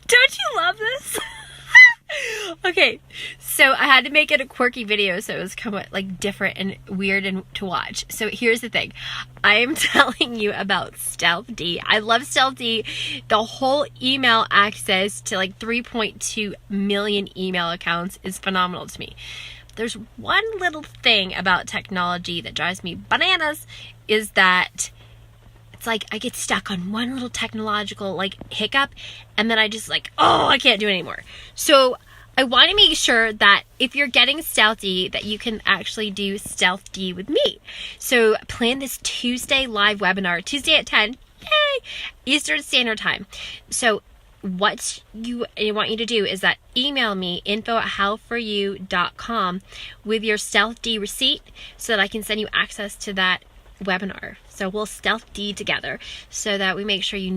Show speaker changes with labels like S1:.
S1: Don't you love this? Okay, so I had to make it a quirky video so it was kind of like different and weird and to watch. So here's the thing. I am telling you about StealthD. I love StealthD. The whole email access to like 3.2 million email accounts is phenomenal to me. There's one little thing about technology that drives me bananas, is that it's like I get stuck on one little technological like hiccup, and then I just like, oh, I can't do it anymore. So I want to make sure that if you're getting StealthD, that you can actually do StealthD with me. So plan this Tuesday live webinar, Tuesday at 10, yay, Eastern Standard Time. So what I want you to do is that email me info@howforyou.com with your StealthD receipt so that I can send you access to that webinar. So we'll StealthD together so that we make sure you know